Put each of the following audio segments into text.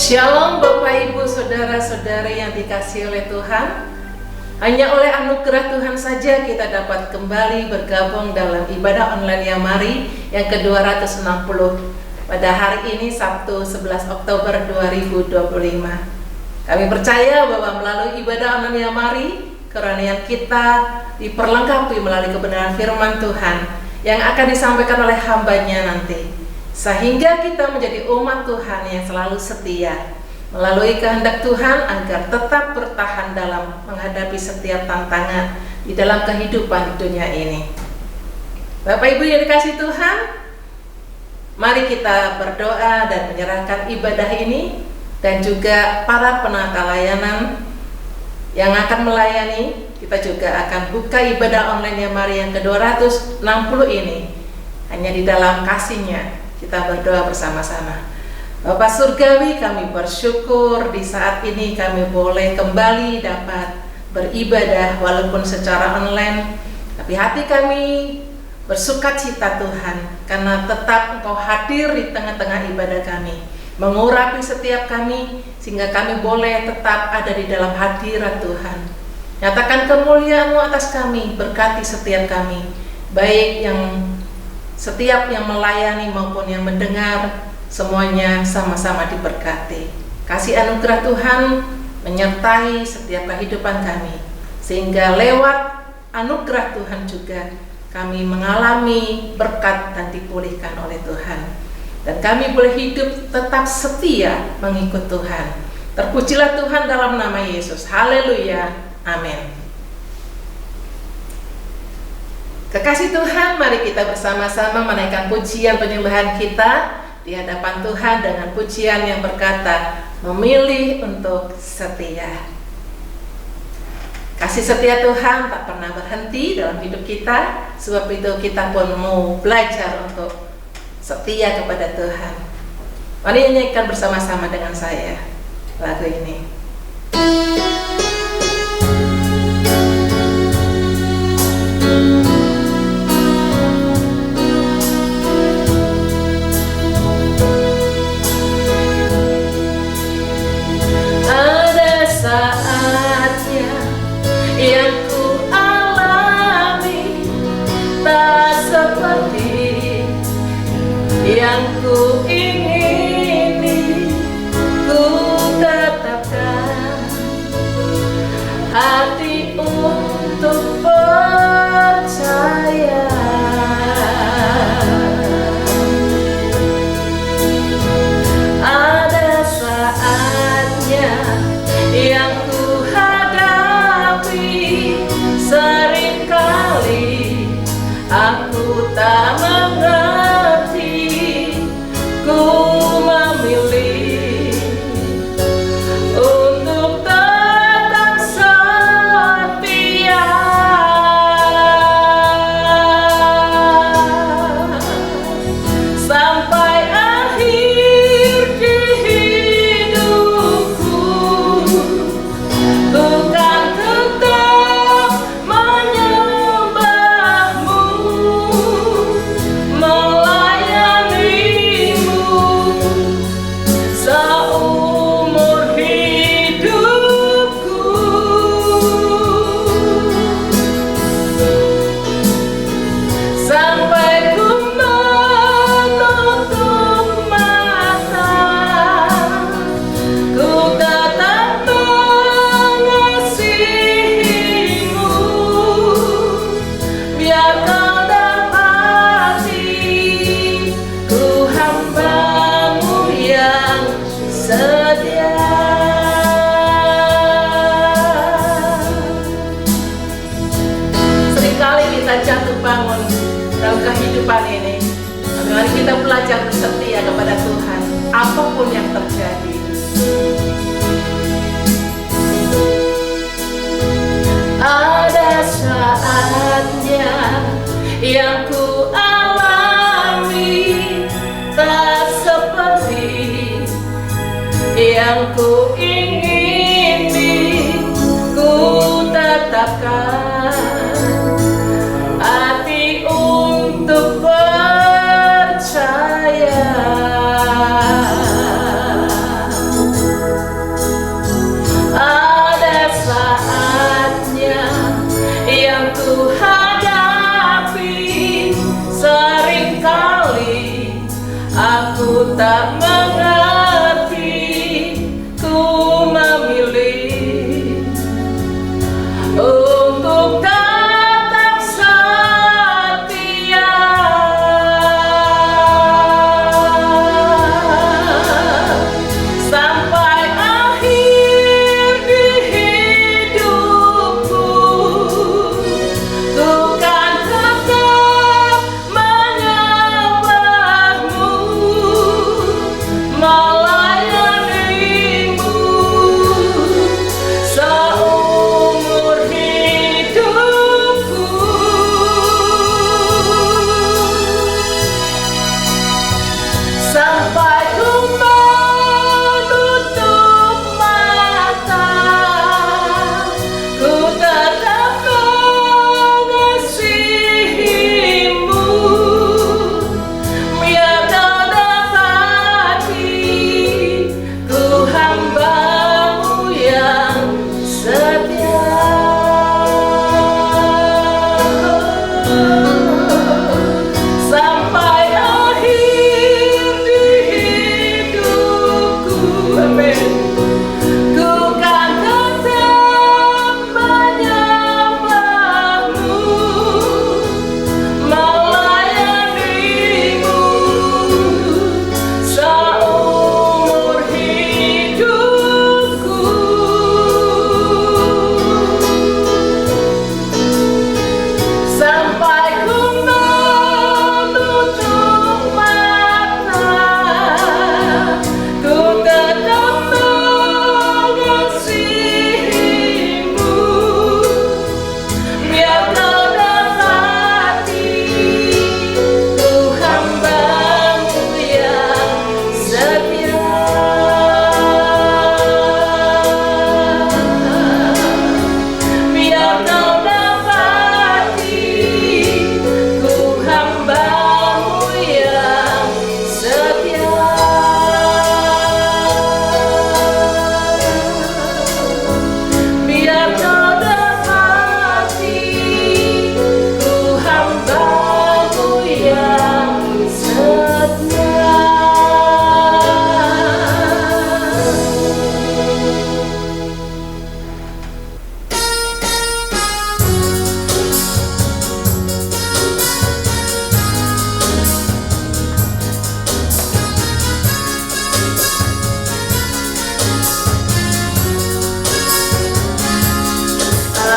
Shalom Bapak Ibu Saudara-saudari yang dikasihi oleh Tuhan. Hanya oleh anugerah Tuhan saja kita dapat kembali bergabung dalam ibadah online Yamari yang ke-260 pada hari ini Sabtu 11 Oktober 2025. Kami percaya bahwa melalui ibadah online Yamari, kerohanian kita diperlengkapi melalui kebenaran firman Tuhan yang akan disampaikan oleh hambanya nanti, sehingga kita menjadi umat Tuhan yang selalu setia melalui kehendak Tuhan agar tetap bertahan dalam menghadapi setiap tantangan di dalam kehidupan dunia ini. Bapak Ibu yang dikasihi Tuhan, mari kita berdoa dan menyerahkan ibadah ini dan juga para penata layanan yang akan melayani. Kita juga akan buka ibadah online Yamari yang ke-260 ini hanya di dalam kasih-Nya. Kita berdoa bersama-sama. Bapa Surgawi, kami bersyukur di saat ini kami boleh kembali dapat beribadah walaupun secara online, tapi hati kami bersukacita Tuhan karena tetap Engkau hadir di tengah-tengah ibadah kami, mengurapi setiap kami sehingga kami boleh tetap ada di dalam hadirat Tuhan. Nyatakan kemuliaan-Mu atas kami, berkati setiap kami, baik setiap yang melayani maupun yang mendengar, semuanya sama-sama diberkati. Kasih anugerah Tuhan menyertai setiap kehidupan kami, sehingga lewat anugerah Tuhan juga kami mengalami berkat dan dipulihkan oleh Tuhan. Dan kami boleh hidup tetap setia mengikut Tuhan. Terpujilah Tuhan dalam nama Yesus. Haleluya. Amin. Kekasih Tuhan, mari kita bersama-sama menaikkan pujian penyembahan kita di hadapan Tuhan dengan pujian yang berkata, memilih untuk setia. Kasih setia Tuhan tak pernah berhenti dalam hidup kita, sebab itu kita pun mau belajar untuk setia kepada Tuhan. Mari nyanyikan bersama-sama dengan saya lagu ini. Saatnya yang ku alami tak seperti yang ku ingini, ku tetapkan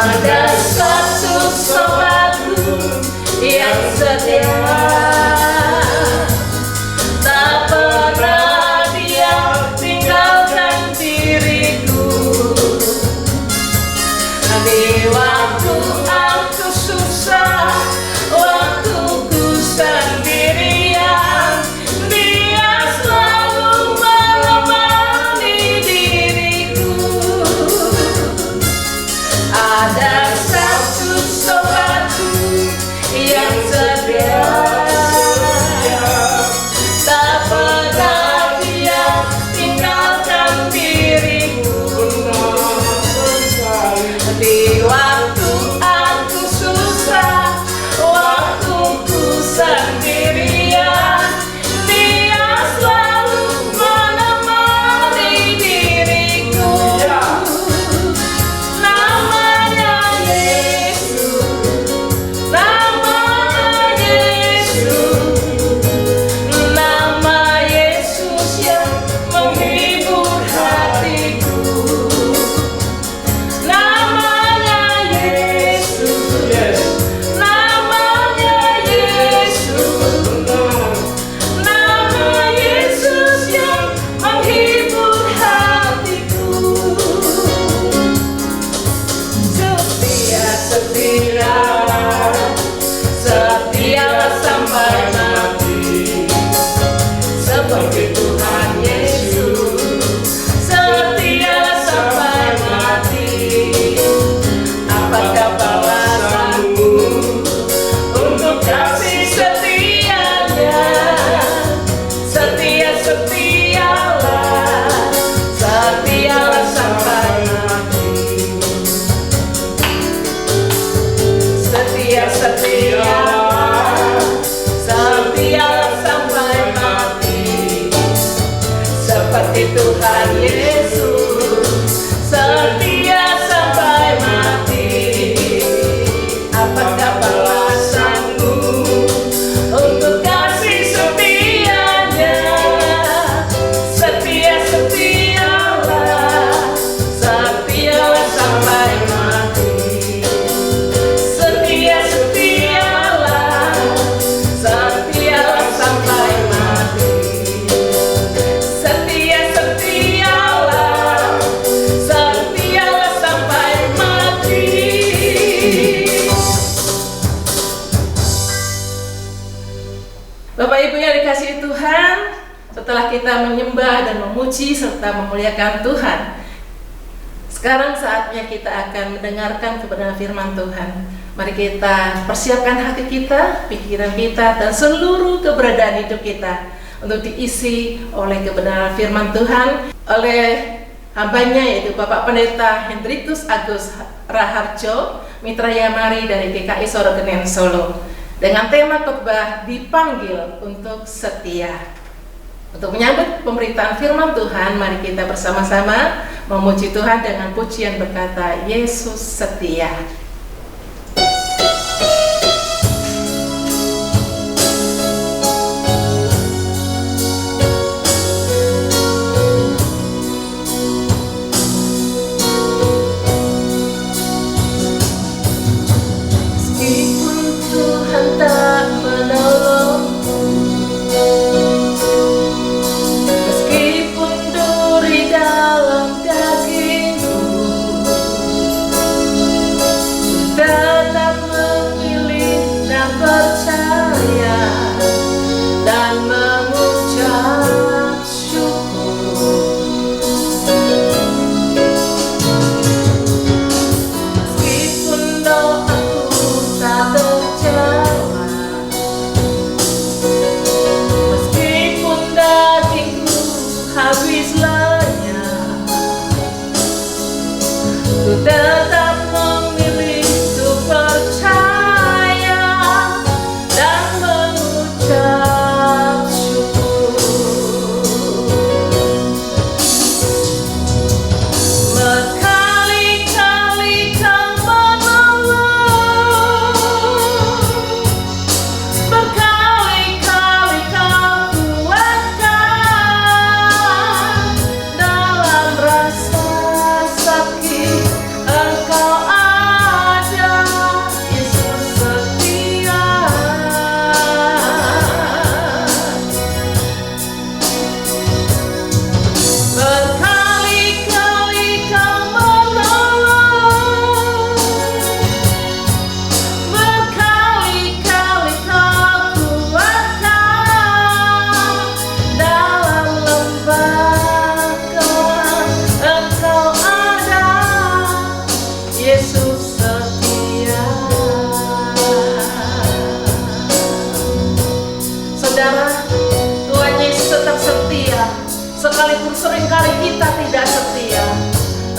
Ada satu sobatku yang setia, tak pernah dia tinggalkan diriku. Di waktu aku susah, waktuku sendirian, dia selalu menemani diriku. Ada satu sobatku yang setia, tak pernah dia tinggalkan diriku. Di waktu aku susah, waktuku sendirian, dia selalu menemani diriku. Namanya Yesus, namanya Yesus, nama Yesus yang menghibur hatiku. Namanya Yesus, namanya Yesus, nama Yesus yang menghibur hatiku. Setia, setia, setialah sampai mati, seperti Tuhan Yesus. Setialah sampai mati. Apakah balasanmu untuk kasih setianya? Setia, setialah, setialah sampai mati. Setia, setialah, setialah sampai mati, seperti Tuhan Yesus. Setia sampai mati. Apakah balasanmu untuk kasih setianya? Setia, setialah, setialah sampai mati. Setia, setialah, setialah sampai mati. Setia, setialah, setialah sampai mati. Bapak Ibu yang dikasihi Tuhan, setelah kita menyembah dan memuji serta memuliakan Tuhan, sekarang saatnya kita akan mendengarkan kebenaran firman Tuhan. Mari kita persiapkan hati kita, pikiran kita, dan seluruh keberadaan hidup kita untuk diisi oleh kebenaran firman Tuhan oleh hambanya, yaitu Bapak Pendeta Hendrikus Agus Raharjo, Mitra Yamari dari GKI Sorogenen Solo, dengan tema khotbah dipanggil untuk setia. Untuk menyambut pemberitaan firman Tuhan, mari kita bersama-sama memuji Tuhan dengan pujian berkata, Yesus setia. Meskipun Tuhan tak menolongku, meskipun duri dalam dagingku,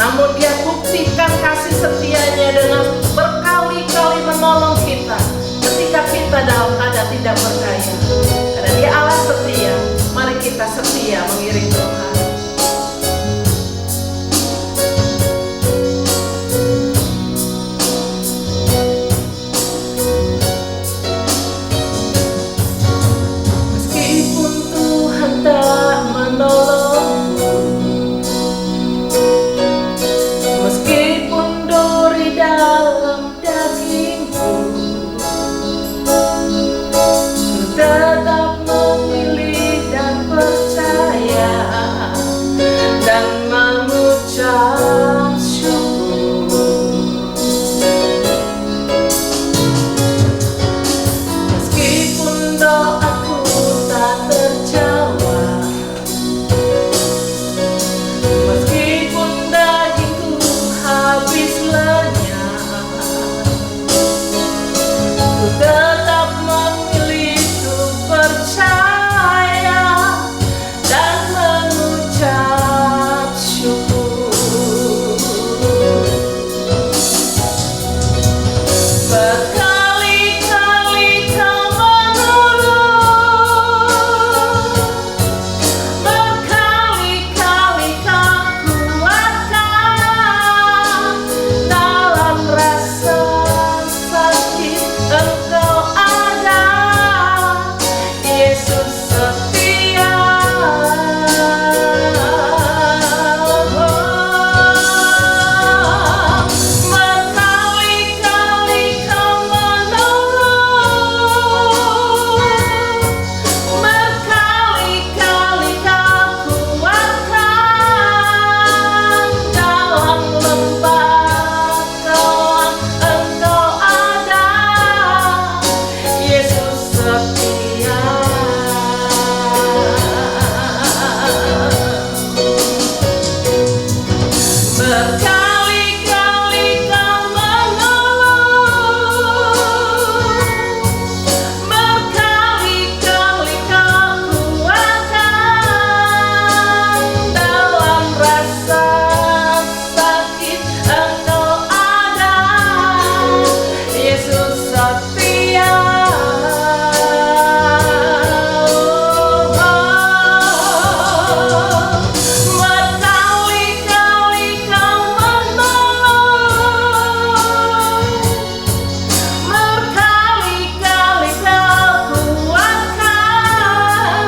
namun Dia buktikan kasih setianya dengan berkali-kali menolong kita ketika kita dalam keadaan tidak berdaya. Karena Dia Allah setia, mari kita setia mengiring Tuhan. Meskipun Tuhan tak menolongmu, meskipun duri dalam dagingmu, ku tetap memilih dan percaya dan mengucap syukur. Meskipun doaku tak terjawab, meskipun dagingku habis lenyap, ku tetap memilih untuk percaya dan mengucap syukur. Berkali-kali Kau menolong, berkali-kali Kau kuatkan, dalam rasa sakit Engkau ada, Yesus setia. Berkali-kali Kau menolong, berkali-kali Kau kuatkan, dalam lembah kelam Engkau ada, Yesus setia. Berkali-kali Kau menolong, berkali-kali Kau kuatkan, dalam rasa sakit Engkau ada, Yesus setia. Berkali-kali Kau menolong, berkali-kali Kau kuatkan,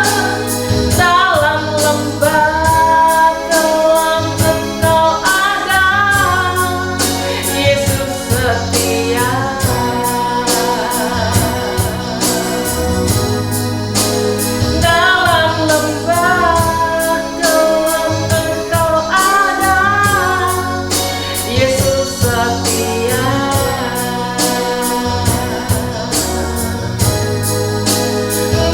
dalam lembah kelam Engkau ada, Yesus setia. Dalam lembah kelam Engkau ada, Yesus setia.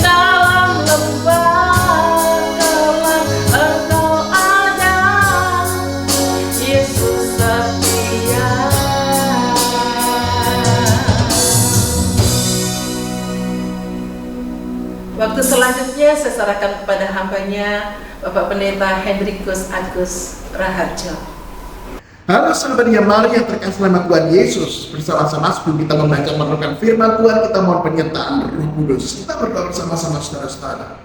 Dalam lembah kelam Engkau ada, Yesus setia. Waktu selanjutnya saya serahkan kepada hambanya Bapak Pendeta Hendrikus Agus Raharjo. Halo sahabat yang mari yang terkasih nama Tuhan Yesus, bersama-sama sebelum kita membaca merenungkan firman Tuhan, kita mohon penyertaan Roh Kudus. Kita berdoa bersama-sama saudara-saudara.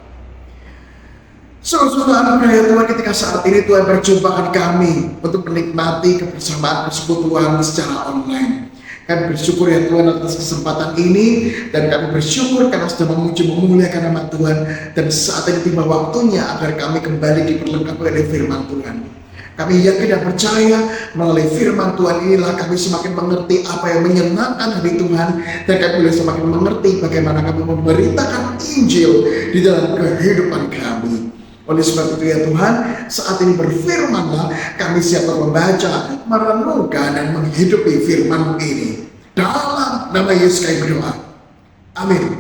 Sungguh-sungguh anugerah ya Tuhan, ketika saat ini Tuhan berjumpakan kami untuk menikmati kebersamaan persekutuan secara online. Kami bersyukur ya Tuhan atas kesempatan ini, dan kami bersyukur karena sudah memuji memuliakan nama Tuhan, dan saat ini tiba waktunya agar kami kembali diperlengkapi oleh firman Tuhan. Kami yakin dan percaya melalui firman Tuhan inilah kami semakin mengerti apa yang menyenangkan hati Tuhan, dan kami boleh semakin mengerti bagaimana kami memberitakan Injil di dalam kehidupan kami. Oleh sebab itu ya Tuhan, saat ini berfirmanlah, kami siap membaca, merenungkan dan menghidupi firman ini. Dalam nama Yesus kami berdoa. Amin.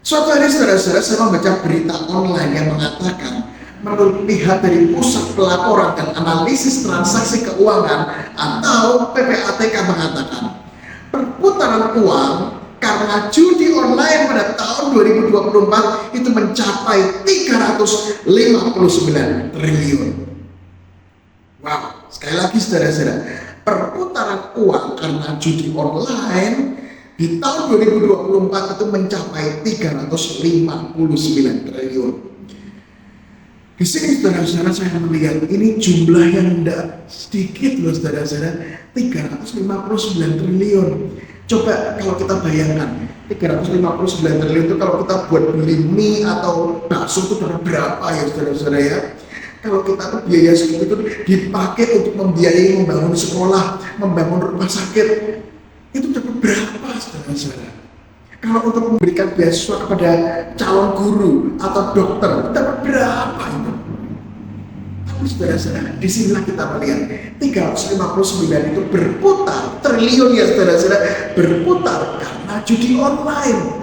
Suatu hari saudara-saudara, saya membaca berita online yang mengatakan, menurut pihak dari Pusat Pelaporan dan Analisis Transaksi Keuangan atau PPATK mengatakan, perputaran uang karena judi online pada tahun 2024 itu mencapai 359 triliun. Wow, Sekali lagi saudara-saudara, perputaran uang karena judi online di tahun 2024 itu mencapai 359 triliun. Di sini saudara-saudara saya melihat ini jumlah yang tidak sedikit loh saudara-saudara, 359 triliun. Coba kalau kita bayangkan 359 triliun itu kalau kita buat beli mie atau bakso itu berapa ya saudara-saudara ya? Kalau kita tuh biaya segitu itu dipakai untuk membiayai membangun sekolah, membangun rumah sakit, itu dapat berapa saudara-saudara? Kalau untuk memberikan beasiswa kepada calon guru atau dokter, dapat berapa itu? Tapi saudara-saudara, disinilah kita melihat 359 itu berputar, triliun ya saudara-saudara, berputar karena judi online.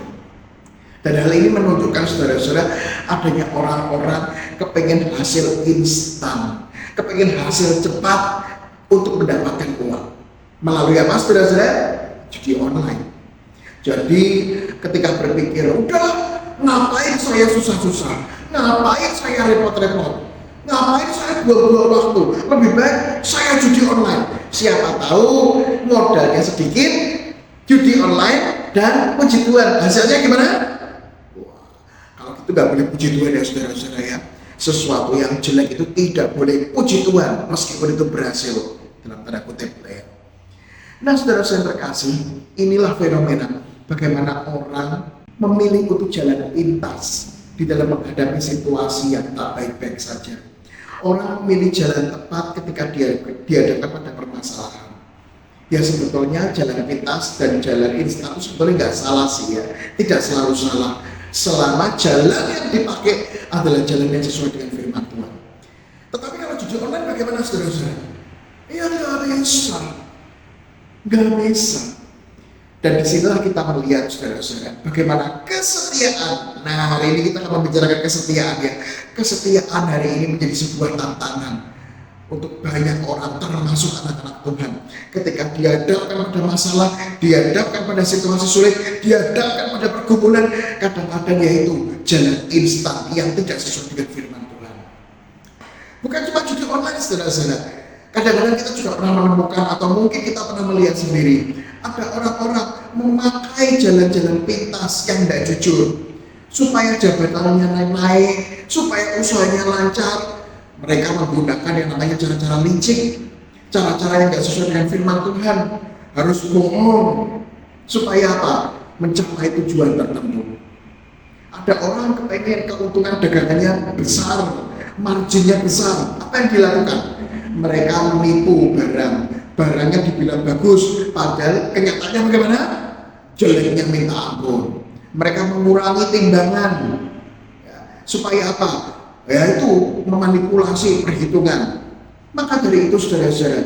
Dan hal ini menunjukkan saudara-saudara adanya orang-orang kepengen hasil instan, kepengen hasil cepat untuk mendapatkan uang. Melalui apa saudara-saudara? Judi online. Jadi ketika berpikir, udah ngapain saya susah-susah, ngapain saya repot-repot, ngapain saya buang-buang waktu, lebih baik saya judi online. Siapa tahu modalnya sedikit, judi online dan puji Tuhan, hasilnya gimana? Kalau gitu nggak boleh puji Tuhan ya saudara-saudara ya. Sesuatu yang jelek itu tidak boleh puji Tuhan meskipun itu berhasil dalam tanda kutip ya. Nah saudara-saudara terkasih, inilah fenomena bagaimana orang memilih untuk jalan pintas di dalam menghadapi situasi yang tak baik-baik saja. Orang memilih jalan tepat ketika dia dihadapkan pada permasalahan. Ya sebetulnya jalan pintas dan jalan instan itu sebetulnya nggak salah sih ya, tidak selalu salah. Selama jalan yang dipakai adalah jalan yang sesuai dengan firman Tuhan. Tetapi kalau judi online bagaimana saudara-saudara? Ya nggak bisa. Dan disinilah kita melihat saudara-saudara bagaimana kesetiaan. Nah hari ini kita akan membicarakan kesetiaan ya. Kesetiaan hari ini menjadi sebuah tantangan untuk banyak orang termasuk anak-anak Tuhan. Ketika dihadapkan pada masalah, dihadapkan pada situasi sulit, dihadapkan pada pergumulan, kadang-kadang yaitu jalan instan yang tidak sesuai dengan firman Tuhan. Bukan cuma judi online saudara-saudara. Kadang-kadang kita juga pernah menemukan atau mungkin kita pernah melihat sendiri ada orang-orang memakai jalan-jalan pintas yang tidak jujur supaya jabatannya naik, supaya usahanya lancar. Mereka menggunakan yang namanya cara-cara licik, cara-cara yang tidak sesuai dengan firman Tuhan, harus bohong supaya apa? Mencapai tujuan tertentu. Ada orang kepengen keuntungan dagangannya besar, marginnya besar. Apa yang dilakukan? Mereka menipu barangnya dibilang bagus, padahal kenyataannya bagaimana? Jeleknya minta ampun. Mereka mengurangi timbangan, ya, supaya apa? Yaitu memanipulasi perhitungan. Maka dari itu saudara-saudara,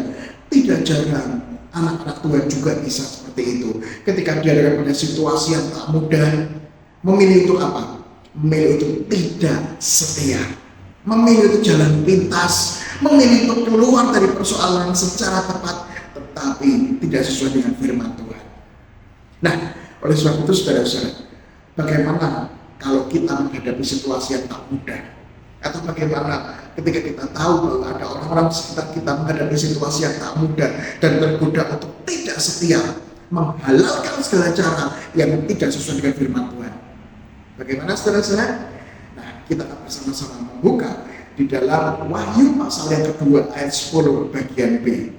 tidak jarang anak-anak Tuhan juga bisa seperti itu. Ketika dihadapkan pada situasi yang tak mudah, memilih untuk apa? Memilih untuk tidak setia, memilih untuk jalan pintas, memilih untuk keluar dari persoalan secara tepat, tetapi tidak sesuai dengan firman Tuhan. Nah, oleh sebab itu saudara-saudara, bagaimana kalau kita menghadapi situasi yang tak mudah? Atau bagaimana ketika kita tahu bahwa ada orang-orang sekitar kita menghadapi situasi yang tak mudah dan tergoda untuk tidak setia, menghalalkan segala cara yang tidak sesuai dengan firman Tuhan. Bagaimana saudara-saudara? Nah, kita akan bersama-sama membuka di dalam Wahyu pasal yang kedua ayat 10 bagian B.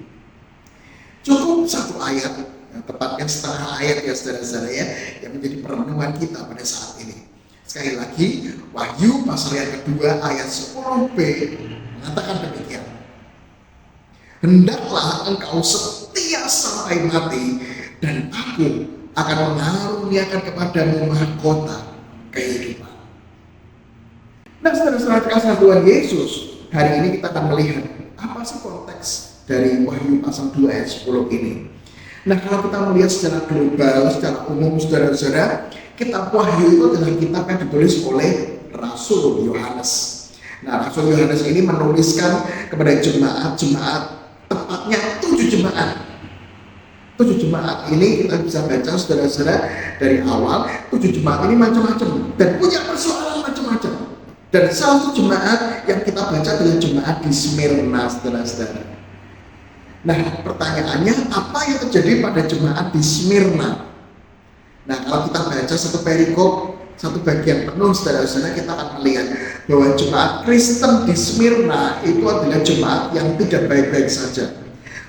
Cukup satu ayat, tepatnya setengah ayat ya saudara-saudara ya, yang menjadi perenungan kita pada saat ini. Sekali lagi, Wahyu pasal yang kedua ayat 10b mengatakan demikian. Hendaklah engkau setia sampai mati, dan aku akan mengaruniakan kepadamu mahkota kehidupan. Nah saudara-saudara kasih Tuhan Yesus, hari ini kita akan melihat apa sih konteks dari Wahyu pasal 2 ayat 10 ini. Nah kalau kita melihat secara global, secara umum saudara-saudara, kitab Wahyu itu adalah kitab yang ditulis oleh Rasul Yohanes. Nah Rasul Yohanes ini menuliskan kepada jemaat-jemaat, tepatnya 7 jemaat. 7 jemaat ini kita bisa baca saudara-saudara dari awal. 7 jemaat ini macam-macam dan punya persoalan macam-macam. Dan salah satu jemaat yang kita baca adalah jemaat di Smyrna saudara-saudara. Nah, pertanyaannya, apa yang terjadi pada jemaat di Smyrna? Nah, kalau kita baca satu perikop, satu bagian penuh, saudara-saudara, kita akan melihat bahwa jemaat Kristen di Smyrna itu adalah jemaat yang tidak baik-baik saja.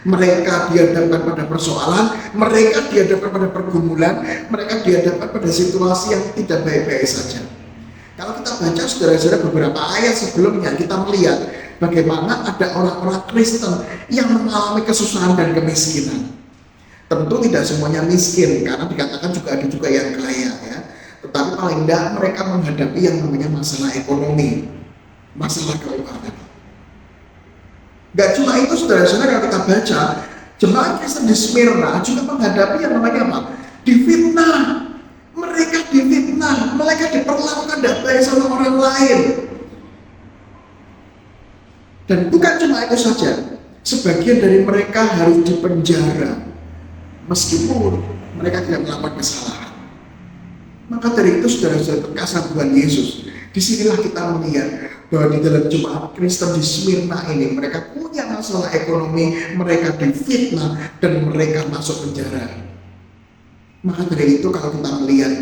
Mereka dihadapkan pada persoalan, mereka dihadapkan pada pergumulan, mereka dihadapkan pada situasi yang tidak baik-baik saja. Kalau kita baca, saudara-saudara, beberapa ayat sebelumnya, kita melihat bagaimana ada orang-orang Kristen yang mengalami kesusahan dan kemiskinan. Tentu tidak semuanya miskin, karena dikatakan juga ada juga yang kaya ya. Tetapi paling tidak mereka menghadapi yang namanya masalah ekonomi, masalah keuangan. Gak cuma itu, saudara-saudara, kalau kita baca, jemaat Kristen di Smyrna juga menghadapi yang namanya apa? Difitnah. Mereka difitnah, mereka diperlakukan tidak baik sama orang lain. Dan bukan cuma itu saja, sebagian dari mereka harus dipenjara meskipun mereka tidak melakukan kesalahan. Maka dari itu, saudara-saudara terkasih Tuhan Yesus, disinilah kita melihat bahwa di dalam jemaat Kristen di Smyrna ini, mereka punya masalah ekonomi, mereka difitnah, dan mereka masuk penjara. Maka dari itu, kalau kita melihat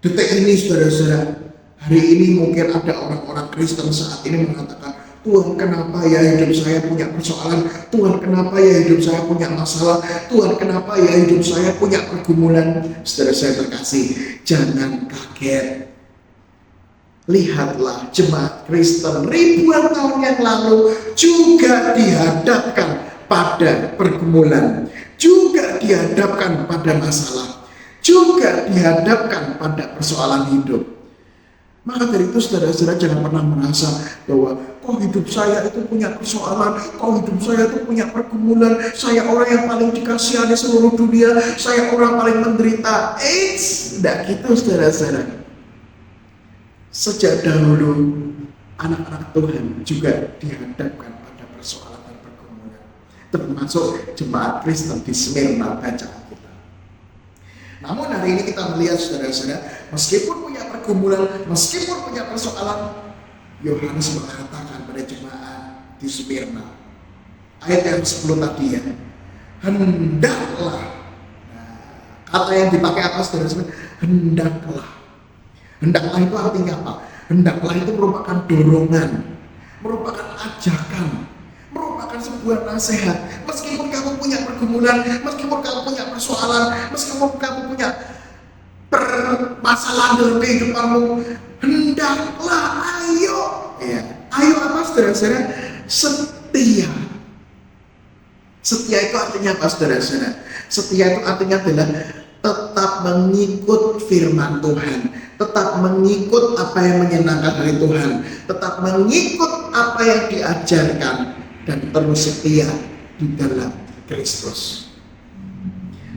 detik ini, saudara-saudara, hari ini mungkin ada orang-orang Kristen saat ini mengatakan, Tuhan, kenapa ya hidup saya punya persoalan? Tuhan, kenapa ya hidup saya punya masalah? Tuhan, kenapa ya hidup saya punya pergumulan? Saudara saya terkasih, jangan kaget. Lihatlah, jemaat Kristen ribuan tahun yang lalu juga dihadapkan pada pergumulan, juga dihadapkan pada masalah, juga dihadapkan pada persoalan hidup. Maka dari itu, saudara-saudara, jangan pernah merasa bahwa kok hidup saya itu punya persoalan, kok hidup saya itu punya pergumulan, saya orang yang paling dikasihani seluruh dunia, saya orang paling menderita. Tidak gitu, saudara-saudara. Sejak dahulu anak-anak Tuhan juga dihadapkan pada persoalan dan pergumulan, termasuk jemaat Kristen di Smyrna bacaan kita. Namun hari ini kita melihat, saudara-saudara, meskipun punya pergumulan, meskipun punya persoalan, Yohanes mengatakan pada jemaat di Smyrna, ayat yang 10 tadi ya, hendaklah. Kata yang dipakai apa, saudara-saudara? Hendaklah. Hendaklah itu artinya apa? Hendaklah itu merupakan dorongan, merupakan ajakan, merupakan sebuah nasihat. Meskipun kamu punya pergumulan, meskipun kamu punya persoalan, meskipun kamu punya permasalahan dalam kehidupanmu, hendaklah, ayo. Ya. Ayo apa, saudara-saudara? Setia. Setia itu artinya apa, saudara-saudara? Setia itu artinya adalah tetap mengikut firman Tuhan, tetap mengikut apa yang menyenangkan dari Tuhan, tetap mengikut apa yang diajarkan, dan terus setia di dalam Kristus.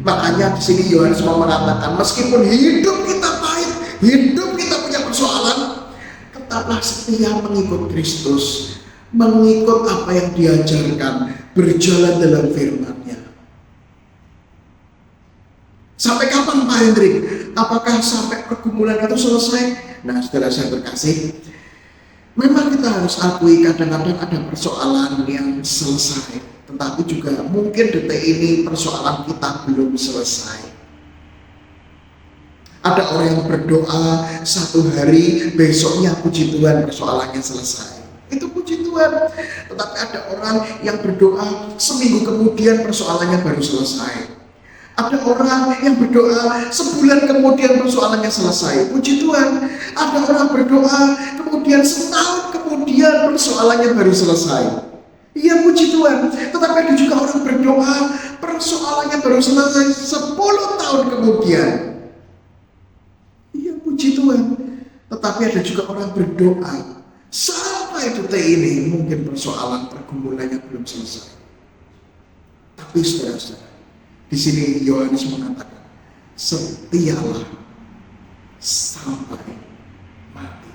Makanya di sini Yohanes mau mengatakan, meskipun hidup kita pahit, hidup kita punya persoalan, tetaplah setia mengikut Kristus, mengikut apa yang diajarkan, berjalan dalam firman-Nya. Sampai kapan, Pak Hendrik? Apakah sampai pergumulan itu selesai? Nah, saudara saya terkasih, memang kita harus akui kadang-kadang ada persoalan yang selesai, tetapi juga mungkin detik ini persoalan kita belum selesai. Ada orang yang berdoa satu hari, besoknya puji Tuhan persoalannya selesai. Itu puji Tuhan. Tetapi ada orang yang berdoa seminggu kemudian persoalannya baru selesai. Ada orang yang berdoa sebulan kemudian persoalannya selesai. Puji Tuhan. Ada orang berdoa kemudian setahun kemudian persoalannya baru selesai. Iya, puji Tuhan. Tetapi ada juga orang berdoa persoalannya baru selesai 10 tahun kemudian. Iya, puji Tuhan. Tetapi ada juga orang berdoa sampai detik ini mungkin persoalan pergumulannya belum selesai. Tapi saudara-saudara, di sini Yohanes mengatakan, setialah sampai mati.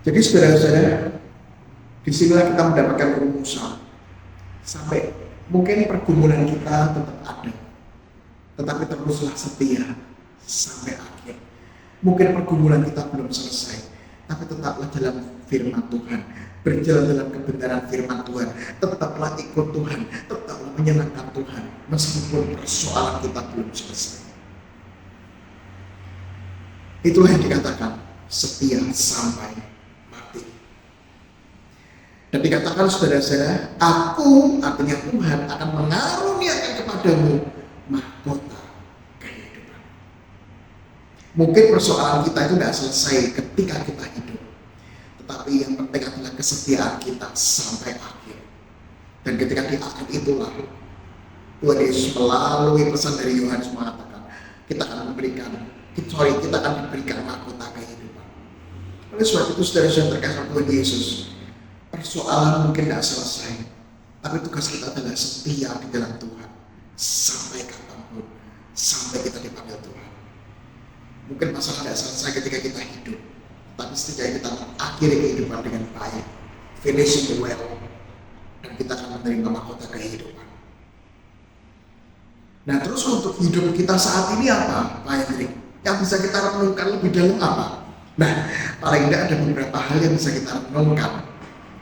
Jadi saudara-saudara, disinilah kita mendapatkan rumusan. Sampai mungkin pergumulan kita tetap ada, tetapi teruslah setia sampai akhir. Mungkin pergumulan kita belum selesai, tapi tetaplah dalam firman Tuhan, berjalan dalam kebenaran firman Tuhan, tetaplah ikut Tuhan, tetaplah menyenangkan Tuhan, meskipun persoalan kita belum selesai. Itulah yang dikatakan setia sampai mati. Dan dikatakan saudara-saudara, aku, artinya Tuhan, akan mengaruniakan kepadamu mahkota kehidupan. Mungkin persoalan kita itu tidak selesai ketika kita hidup, tetapi yang penting adalah kesetiaan kita sampai akhir. Dan ketika di akhir itulah Tuhan Yesus melalui pesan dari Yohanes mengatakan, kita akan diberikan mahkota kehidupan. Oleh sebab itu saudara-saudara terkasih Tuhan Yesus, persoalan mungkin tidak selesai, tapi tugas kita adalah setia di dalam Tuhan sampai kapanpun, sampai kita dipanggil Tuhan. Mungkin masalah tidak selesai ketika kita hidup, tapi setidaknya kita mengakhiri kehidupan dengan baik, finishing well, dan kita akan menerima mahkota kehidupan. Nah, terus untuk hidup kita saat ini apa, Pak Hendrik? Yang bisa kita renungkan lebih dalam apa? Nah, paling tidak ada beberapa hal yang bisa kita renungkan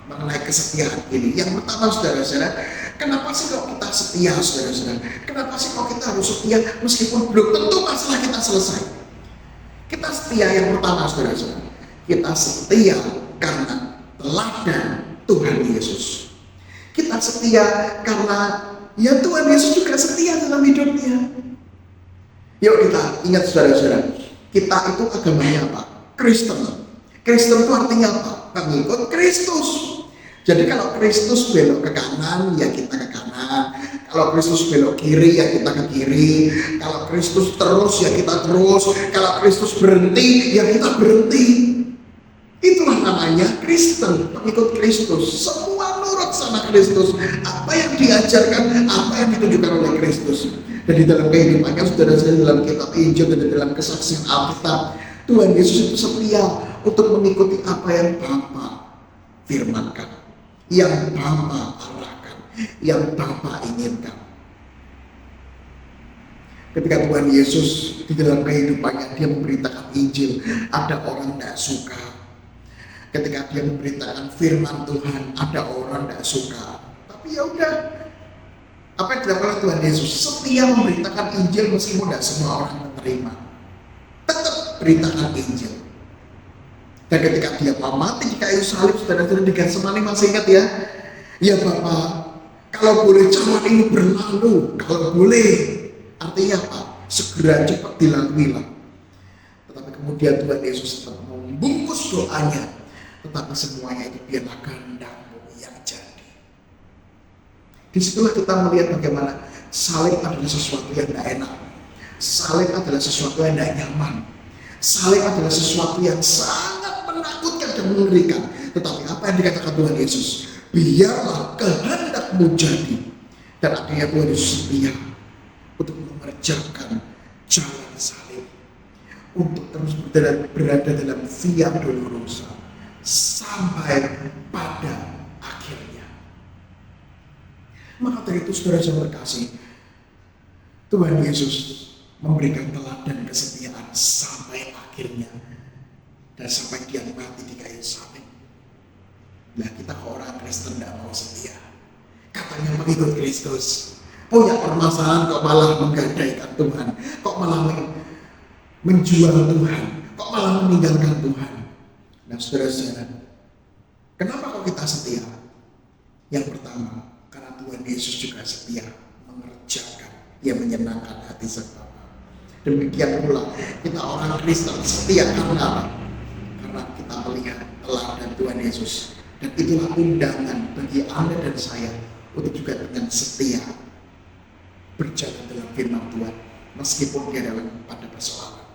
mengenai kesetiaan ini. Yang pertama, saudara-saudara, kenapa sih kok kita setia, saudara-saudara? Kenapa sih kok kita harus setia meskipun belum tentu masalah kita selesai? Kita setia yang pertama, saudara-saudara, kita setia karena teladan Tuhan Yesus. Kita setia karena ya Tuhan Yesus juga setia dalam hidupnya. Yuk kita ingat saudara-saudara, kita itu agamanya apa? Kristen. Kristen itu artinya apa? Pengikut Kristus. Jadi kalau Kristus belok ke kanan, ya kita ke kanan. Kalau Kristus belok kiri, ya kita ke kiri. Kalau Kristus terus, ya kita terus. Kalau Kristus berhenti, ya kita berhenti. Itulah namanya Kristen, pengikut Kristus. Semua nurut sama Kristus. Apa yang diajarkan, apa yang ditunjukkan oleh Kristus. Dan di dalam kehidupannya, saudara-saudara, dalam kitab Injil dan dalam kesaksian Alkitab, Tuhan Yesus itu setia untuk mengikuti apa yang Bapa firmankan, yang Bapa arahkan, yang Bapa inginkan. Ketika Tuhan Yesus di dalam kehidupannya, dia memberitakan Injil, ada orang tidak suka. Ketika dia memberitakan firman Tuhan, ada orang tidak suka. Tapi ya udah, apa yang dilakukan oleh Tuhan Yesus? Setia memberitakan Injil meskipun tidak semua orang menerima. Tetap beritakan Injil. Dan ketika dia mau mati di kayu salib, saudara-saudara, di Getsemani, masih ingat ya? Ya Bapa, kalau boleh cawan ini berlalu, kalau boleh. Artinya apa? Segera cepat dilaluilah. Tetapi kemudian Tuhan Yesus tetap membungkus doanya. Tetapi semuanya itu biarlah kehendak-Mu yang jadi. Disitulah kita melihat bagaimana salib adalah sesuatu yang tidak enak. Salib adalah sesuatu yang tidak nyaman. Salib adalah sesuatu yang sangat menakutkan dan mengerikan. Tetapi apa yang dikatakan Tuhan Yesus? Biarlah kehendak-Mu jadi. Dan akhirnya Tuhan Yesus setia untuk mengerjakan jalan salib, untuk terus berada dalam via dolorosa sampai pada akhirnya. Maka dari itu, saudara-saudara terkasih, Tuhan Yesus memberikan teladan kesetiaan sampai akhirnya, dan sampai dia mati di kayu salib. Nah, kita orang Kristen tidak mau setia, katanya mengikut Kristus, punya permasalahan kok malah menggadaikan Tuhan, kok malah menjual Tuhan, kok malah meninggalkan Tuhan. Nah, saudara-saudara, kenapa kok kita setia? Yang pertama, karena Tuhan Yesus juga setia mengerjakan yang menyenangkan hati sang Bapa. Demikian pula kita orang Kristen setia karena apa? Karena kita melihat teladan Tuhan Yesus. Dan itulah undangan bagi Anda dan saya untuk juga dengan setia berjalan dalam firman Tuhan meskipun dia dalam pada persoalan.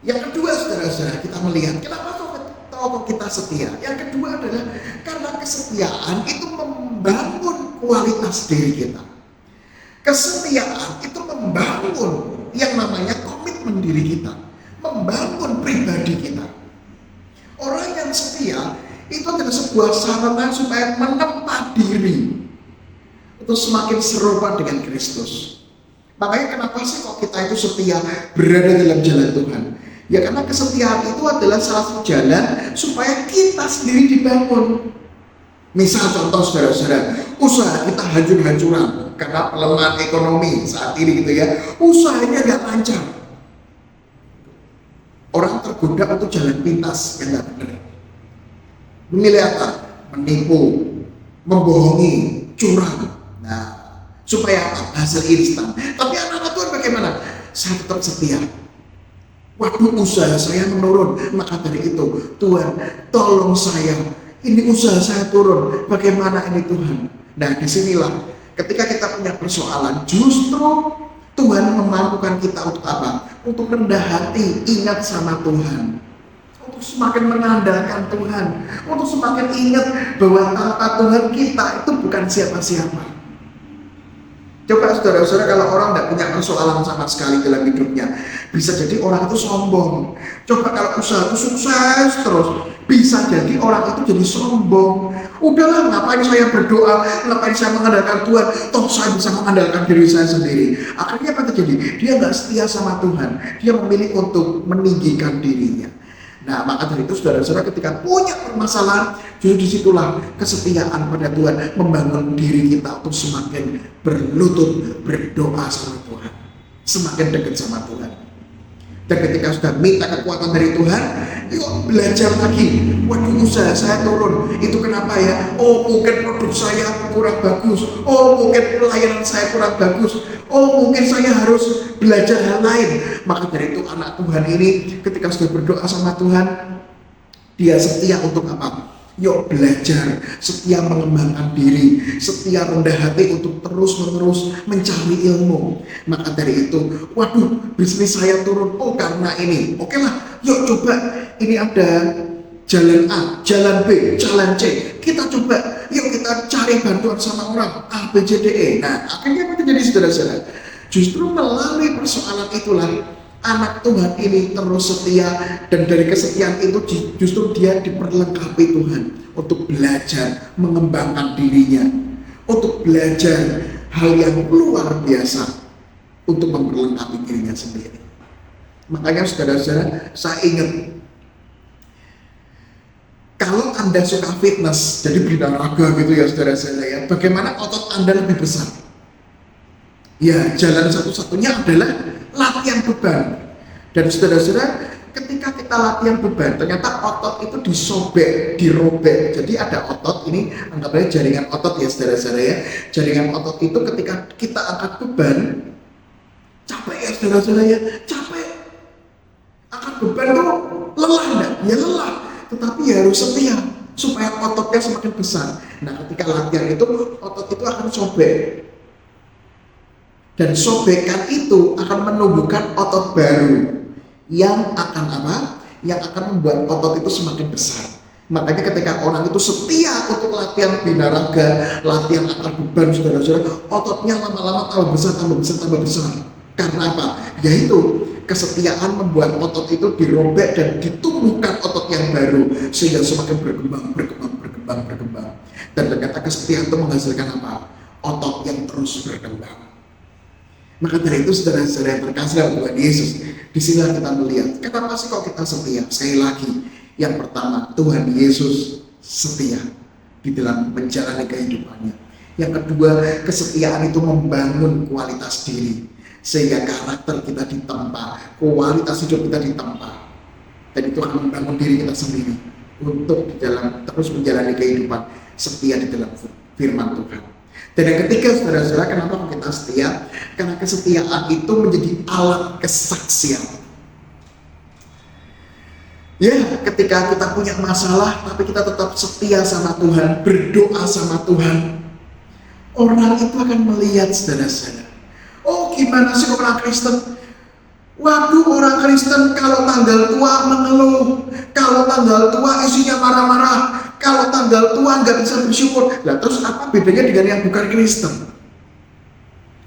Yang kedua, saudara-saudara, kita melihat kenapa kok kita setia. Yang kedua adalah karena kesetiaan itu membangun kualitas diri kita. Kesetiaan itu membangun yang namanya komitmen diri kita, membangun pribadi kita. Orang yang setia itu adalah sebuah sarana supaya menempa diri untuk semakin serupa dengan Kristus. Makanya kenapa sih kok kita itu setia berada dalam jalan Tuhan? Ya karena kesetiaan itu adalah salah satu jalan supaya kita sendiri dibangun. Misal contoh saudara-saudara, usaha kita hancur-hancuran karena pelemahan ekonomi saat ini gitu ya. Usahanya nggak lancar. Orang tergoda untuk jalan pintas yang nggak benar. Memilih apa? Menipu, membohongi, curang. Nah, supaya apa? Hasil instan. Tapi anak-anak Tuhan bagaimana? Saya tetap setia. Waduh, usaha saya menurun. Maka dari itu, Tuhan tolong saya. Ini usaha saya turun. Bagaimana ini Tuhan? Nah, disinilah ketika kita punya persoalan, justru Tuhan memampukan kita untuk apa? Untuk rendah hati, ingat sama Tuhan. Untuk semakin mengandalkan Tuhan. Untuk semakin ingat bahwa tanpa Tuhan kita itu bukan siapa-siapa. Coba saudara-saudara, kalau orang tidak punya persoalan sama sekali dalam hidupnya, bisa jadi orang itu sombong. Coba kalau usaha itu sukses terus, bisa jadi orang itu jadi sombong. Udahlah, ngapain saya berdoa, ngapain saya mengandalkan Tuhan, toh saya bisa mengandalkan diri saya sendiri. Akhirnya apa terjadi? Dia nggak setia sama Tuhan. Dia memilih untuk meninggikan dirinya. Nah, maka dari itu saudara-saudara, ketika punya permasalahan, justru disitulah kesetiaan pada Tuhan membangun diri kita untuk semakin berlutut, berdoa sama Tuhan, semakin dekat sama Tuhan. Dan ketika sudah minta kekuatan dari Tuhan, yuk belajar lagi. Waduh, usaha saya turun, itu kenapa ya? Oh, mungkin produk saya kurang bagus. Oh, mungkin pelayanan saya kurang bagus. Oh, mungkin saya harus belajar hal lain. Maka dari itu anak Tuhan ini ketika sudah berdoa sama Tuhan, dia setia untuk apa? Yuk belajar, setia mengembangkan diri, setia rendah hati untuk terus-menerus mencari ilmu. Maka dari itu, waduh, bisnis saya turun, oh karena ini. Oke lah, yuk coba, ini ada jalan A, jalan B, jalan C. Kita coba, yuk kita cari bantuan sama orang A, B, C, D, E. Nah, akhirnya apa terjadi saudara-saudara? Justru melalui persoalan itulah anak Tuhan ini terus setia, dan dari kesetiaan itu justru dia diperlengkapi Tuhan untuk belajar mengembangkan dirinya, untuk belajar hal yang luar biasa untuk memperlengkapi dirinya sendiri. Makanya saudara-saudara, saya ingat kalau Anda suka fitness, jadi berolahraga gitu ya saudara-saudara ya, bagaimana otot Anda lebih besar? Ya, jalan satu-satunya adalah latihan beban. Dan saudara-saudara, ketika kita latihan beban, ternyata otot itu disobek, dirobek. Jadi ada otot, ini anggapnya jaringan otot ya saudara-saudara ya. Jaringan otot itu ketika kita angkat beban, capek ya saudara-saudara ya, capek. Angkat beban itu lelah enggak? Ya lelah, tetapi ya harus setia supaya ototnya semakin besar. Nah, ketika latihan itu, otot itu akan sobek. Dan sobekan itu akan menumbuhkan otot baru yang akan apa? Yang akan membuat otot itu semakin besar. Makanya ketika orang itu setia untuk latihan binaraga, latihan angkat beban saudara-saudara, ototnya lama-lama tambah besar, tambah besar, tambah besar. Karena apa? Yaitu kesetiaan membuat otot itu dirobek dan ditumbuhkan otot yang baru sehingga semakin berkembang. Dan ternyata kesetiaan itu menghasilkan apa? Otot yang terus berkembang. Maka dari itu saudara-saudara yang terkasih dalam Tuhan Yesus, disinilah kita melihat kenapa sih kok kita setia. Sekali lagi, yang pertama, Tuhan Yesus setia di dalam menjalani kehidupannya. Yang kedua, kesetiaan itu membangun kualitas diri sehingga karakter kita ditempa, kualitas hidup kita ditempa, dan itu akan membangun diri kita sendiri untuk di dalam terus menjalani kehidupan setia di dalam firman Tuhan. Dan yang ketiga saudara-saudara, kenapa kita setia? Karena kesetiaan itu menjadi alat kesaksian. Ya, ketika kita punya masalah tapi kita tetap setia sama Tuhan, berdoa sama Tuhan, orang itu akan melihat saudara-saudara. Oh, gimana sih orang Kristen? Waduh, orang Kristen kalau tanggal tua mengeluh, kalau tanggal tua isinya marah-marah, kalau tanggal tua nggak bisa bersyukur. Lah terus apa bedanya dengan yang bukan Kristen?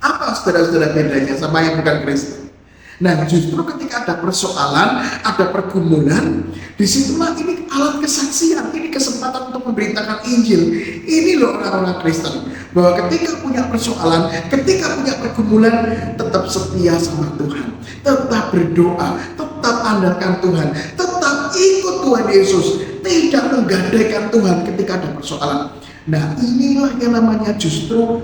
Apa saudara-saudara bedanya sama yang bukan Kristen? Nah, justru ketika ada persoalan, ada pergumulan, disitulah ini alat kesaksian, ini kesempatan untuk memberitakan Injil. Ini loh orang-orang Kristen, bahwa ketika punya persoalan, ketika punya pergumulan, tetap setia sama Tuhan, tetap berdoa, tetap tetap andalkan Tuhan, tetap ikut Tuhan Yesus, tidak menggadaikan Tuhan ketika ada persoalan. Nah, inilah yang namanya justru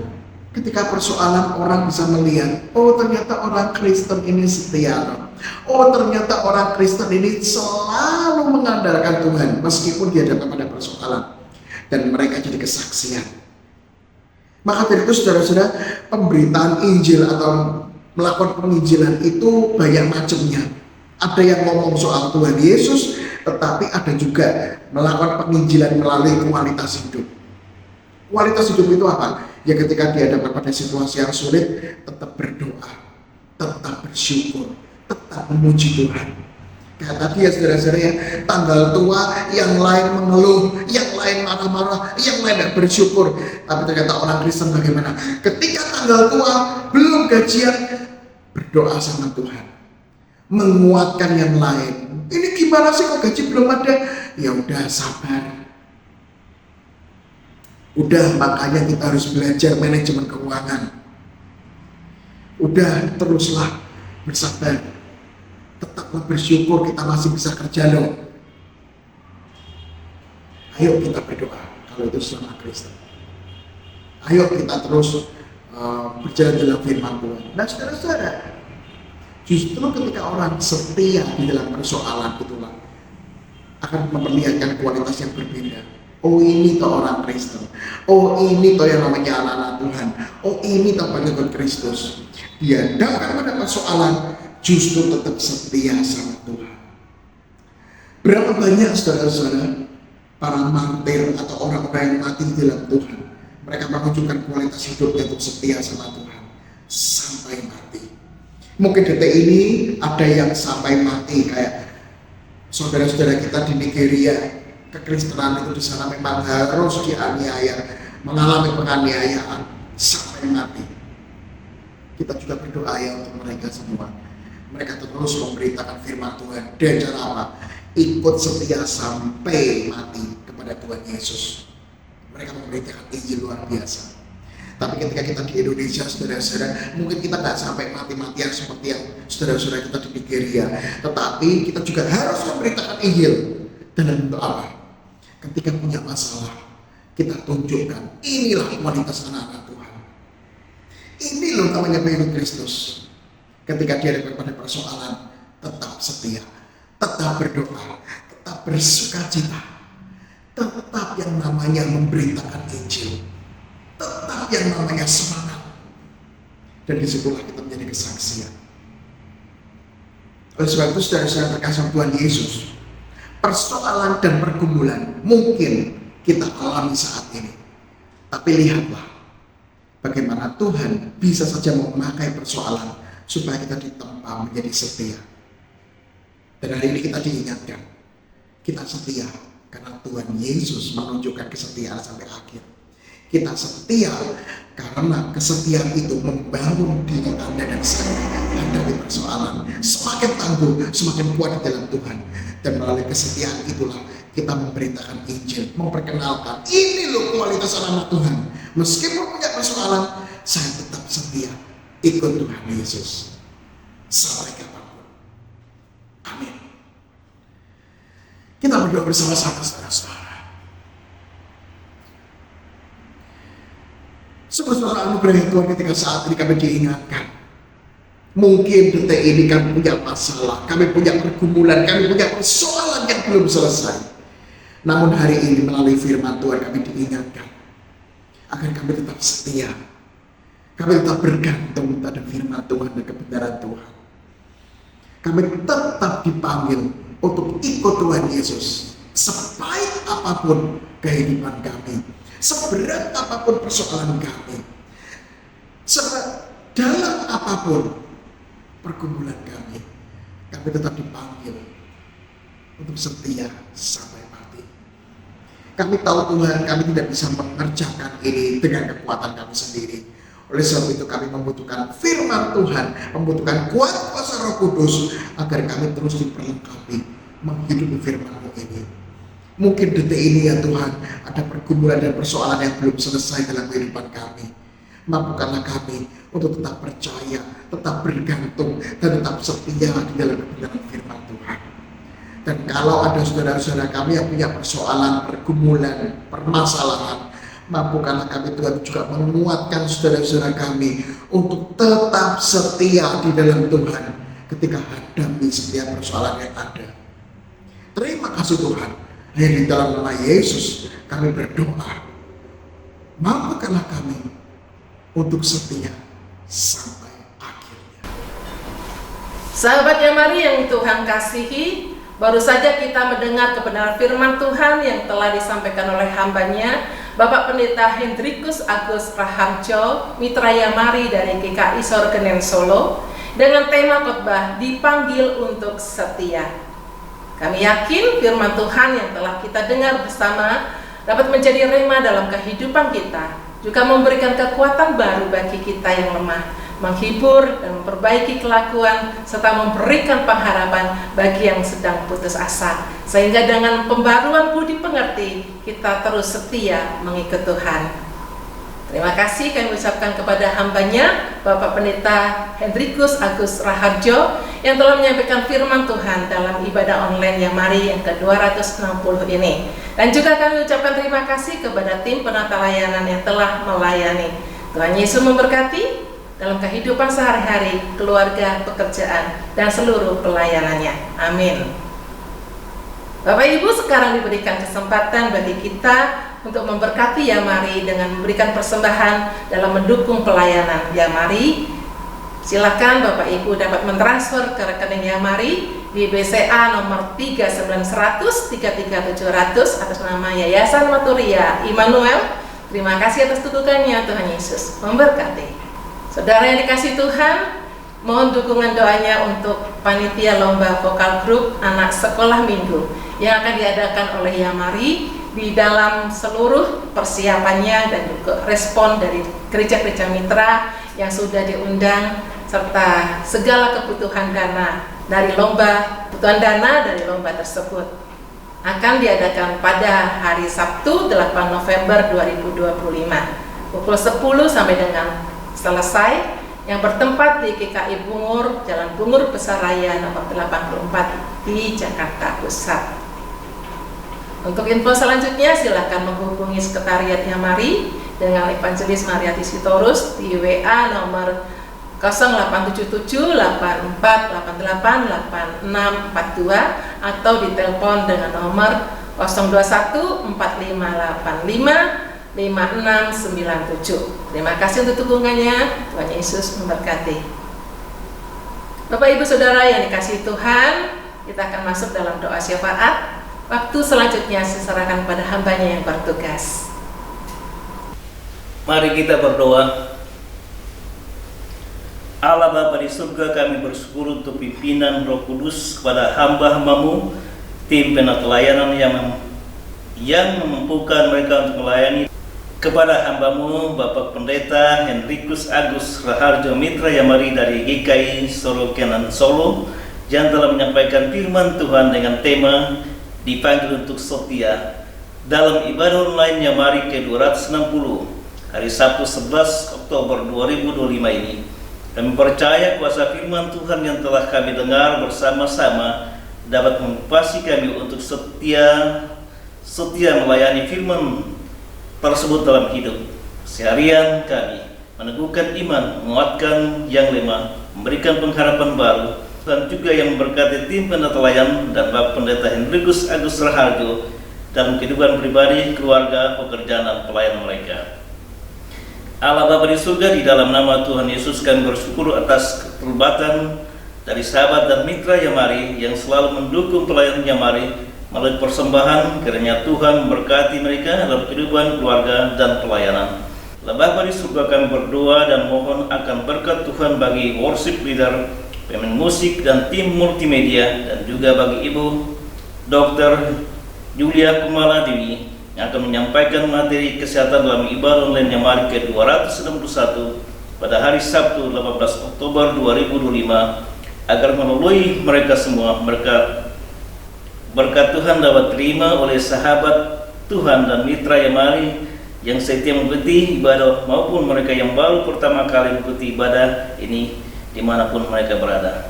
ketika persoalan orang bisa melihat, oh ternyata orang Kristen ini setia. Oh ternyata orang Kristen ini selalu mengandalkan Tuhan meskipun dia datang pada persoalan. Dan mereka jadi kesaksian. Maka dari itu saudara-saudara, pemberitaan Injil atau melakukan penginjilan itu banyak macamnya. Ada yang ngomong soal Tuhan Yesus, tetapi ada juga melakukan penginjilan melalui kualitas hidup. Kualitas hidup itu apa? Ya ketika dihadapkan pada situasi yang sulit, tetap berdoa, tetap bersyukur, tetap memuji Tuhan. Kayak tadi ya saudara-saudara ya, tanggal tua yang lain mengeluh, yang lain marah-marah, yang lain tidak bersyukur. Tapi ternyata orang Kristen bagaimana? Ketika tanggal tua belum gajian, berdoa sama Tuhan, menguatkan yang lain. Ini gimana sih kok gaji belum ada? Ya udah sabar. Udah, makanya kita harus belajar manajemen keuangan. Udah, teruslah bersabar. Tetaplah bersyukur kita masih bisa kerja loh. Ayo kita berdoa kalau itu sesama Kristen. Ayo kita terus berjalan dalam firman Tuhan. Nah saudara-saudara, justru ketika orang setia di dalam persoalan itulah akan memperlihatkan kualitas yang berbeda. Oh ini toh orang Kristen. Oh ini toh yang namanya anak-anak Tuhan. Oh ini toh pengikut Kristus. Dia datang pada persoalan justru tetap setia sama Tuhan. Berapa banyak saudara-saudara para martir atau orang-orang yang mati di dalam Tuhan, mereka menunjukkan kualitas hidupnya untuk setia sama Tuhan sampai mati. Mungkin detik ini ada yang sampai mati kayak saudara-saudara kita di Nigeria. Kekristenan itu di sana memang harus dianiaya, mengalami penganiayaan sampai mati. Kita juga berdoa ya untuk mereka semua. Mereka terus memberitakan firman Tuhan dan cara apa? Ikut setia sampai mati kepada Tuhan Yesus. Mereka memberitakan Injil luar biasa. Tapi ketika kita di Indonesia, saudara-saudara, mungkin kita nggak sampai mati-matian seperti yang saudara-saudara kita di Nigeria. Tetapi kita juga harus memberitakan Injil. Dan untuk apa? Ketika punya masalah, kita tunjukkan inilah kualitas anak-anak Tuhan. Ini loh namanya pengikut Kristus. Ketika dia ada pada persoalan, tetap setia, tetap berdoa, tetap bersukacita, tetap yang namanya memberitakan Injil, tetap yang namanya semangat. Dan disitulah kita menjadi kesaksian. Oleh sebab itu saudara-saudara terkasih Tuhan Yesus, persoalan dan pergumulan mungkin kita alami saat ini. Tapi lihatlah bagaimana Tuhan bisa saja memakai persoalan supaya kita ditempa menjadi setia. Dan hari ini kita diingatkan, kita setia karena Tuhan Yesus menunjukkan kesetiaan sampai akhir. Kita setia karena kesetiaan itu membangun diri Anda dan saya menghadapi persoalan. Semakin tangguh, semakin kuat di dalam Tuhan. Dan melalui kesetiaan itulah kita memberitakan Injil, memperkenalkan ini loh kualitas anak Tuhan. Meskipun punya persoalan, saya tetap setia ikut Tuhan Yesus sampai kapanpun. Amin. Kita berdoa bersama-sama saudara-saudara. Saudara anugerah Tuhan, ketika saat ini kami diingatkan, mungkin detik ini kami punya masalah, kami punya pergumulan, kami punya persoalan yang belum selesai. Namun hari ini melalui firman Tuhan kami diingatkan agar kami tetap setia, kami tetap bergantung pada firman Tuhan dan kebenaran Tuhan. Kami tetap dipanggil untuk ikut Tuhan Yesus, sepahit apapun kehidupan kami, seberat apapun persoalan kami, sedalam apapun pergumulan kami tetap dipanggil untuk setia sampai mati. Kami tahu Tuhan, kami tidak bisa mengerjakan ini dengan kekuatan kami sendiri. Oleh sebab itu kami membutuhkan firman Tuhan, membutuhkan kuasa Roh Kudus agar kami terus diperlengkapi menghidupi firman-Mu ini. Mungkin detik ini ya Tuhan, ada pergumulan dan persoalan yang belum selesai dalam kehidupan kami. Mampukanlah kami untuk tetap percaya, tetap bergantung, dan tetap setia di dalam kebenaran firman Tuhan. Dan kalau ada saudara-saudara kami yang punya persoalan, pergumulan, permasalahan, mampukanlah kami Tuhan juga menguatkan saudara-saudara kami untuk tetap setia di dalam Tuhan ketika hadapi setiap persoalan yang ada. Terima kasih Tuhan. Hanya di dalam nama Yesus kami berdoa. Mampukanlah kami untuk setia sampai akhirnya. Sahabat Yamari yang Tuhan kasihi, baru saja kita mendengar kebenaran firman Tuhan yang telah disampaikan oleh hambanya, Bapak Pendeta Hendrikus Agus Raharjo, Mitra Yamari dari GKI Sorgenen Solo, dengan tema khotbah dipanggil untuk setia. Kami yakin firman Tuhan yang telah kita dengar bersama dapat menjadi rema dalam kehidupan kita, juga memberikan kekuatan baru bagi kita yang lemah, menghibur dan memperbaiki kelakuan, serta memberikan pengharapan bagi yang sedang putus asa, sehingga dengan pembaruan budi pengerti kita terus setia mengikut Tuhan. Terima kasih kami ucapkan kepada hambanya, Bapak Pendeta Hendrikus Agus Raharjo, yang telah menyampaikan firman Tuhan dalam ibadah online Yamari yang ke-260 ini. Dan juga kami ucapkan terima kasih kepada tim penata layanan yang telah melayani. Tuhan Yesus memberkati dalam kehidupan sehari-hari, keluarga, pekerjaan, dan seluruh pelayanannya. Amin. Bapak Ibu, sekarang diberikan kesempatan bagi kita untuk memberkati Yamari dengan memberikan persembahan dalam mendukung pelayanan Yamari. Silakan Bapak Ibu dapat mentransfer ke rekening Yamari di BCA nomor 39100 33700 atas nama Yayasan Maturia Immanuel. Terima kasih atas dukungannya. Tuhan Yesus memberkati. Saudara yang dikasihi Tuhan, mohon dukungan doanya untuk panitia lomba vokal grup anak sekolah minggu yang akan diadakan oleh Yamari di dalam seluruh persiapannya dan juga respon dari gereja-gereja mitra yang sudah diundang, serta segala kebutuhan dana dari lomba tersebut akan diadakan pada hari Sabtu 8 November 2025 pukul 10 sampai dengan selesai, yang bertempat di GKI Bungur, Jalan Bungur Besaraya nomor 84 di Jakarta Pusat. Untuk info selanjutnya silakan menghubungi Sekretariat Yamari dengan Evangelis Mariati Sitorus di WA nomor 0877 8488 8642 atau di telepon dengan nomor 021 4585 5697. Terima kasih untuk dukungannya. Tuhan Yesus memberkati. Bapak Ibu Saudara yang dikasihi Tuhan, kita akan masuk dalam doa syafaat. Waktu selanjutnya diserahkan pada hambanya yang bertugas. Mari kita berdoa. Allah Bapa di surga, kami bersyukur untuk pimpinan Roh Kudus kepada hamba-hambamu, tim penata layanan yang memampukan mereka untuk melayani, kepada hambamu Bapak Pendeta Hendrikus Agus Raharjo, Mitra Yamari dari GKI Sorgenen Solo, yang telah menyampaikan firman Tuhan dengan tema dipanggil untuk setia dalam ibadah online Yamari ke-260 hari Sabtu 11 Oktober 2025 ini. Kami percaya kuasa firman Tuhan yang telah kami dengar bersama-sama dapat memotivasi kami untuk setia melayani firman tersebut dalam hidup seharian kami, meneguhkan iman, menguatkan yang lemah, memberikan pengharapan baru, dan juga yang memberkati tim penata layanan dan Bapak Pendeta Hendrikus Agus Raharjo dalam kehidupan pribadi, keluarga, pekerjaan, dan pelayanan mereka. Allah Bapa di surga, di dalam nama Tuhan Yesus kami bersyukur atas keterlibatan dari sahabat dan mitra Yamari yang selalu mendukung pelayanan Yamari melalui persembahan. Kiranya Tuhan memberkati mereka dalam kehidupan keluarga dan pelayanan. Bapa di surga, kami berdoa dan mohon akan berkat Tuhan bagi worship leader, pemain musik, dan tim multimedia, dan juga bagi Ibu Dr. Julia Kumala Dewi yang akan menyampaikan materi kesehatan dalam ibadah online Yamari ke-261 pada hari Sabtu 18 Oktober 2025, agar melalui mereka semua berkat Tuhan dapat terima oleh sahabat Tuhan dan mitra Yamari yang setia mengikuti ibadah maupun mereka yang baru pertama kali mengikuti ibadah ini dimanapun mereka berada.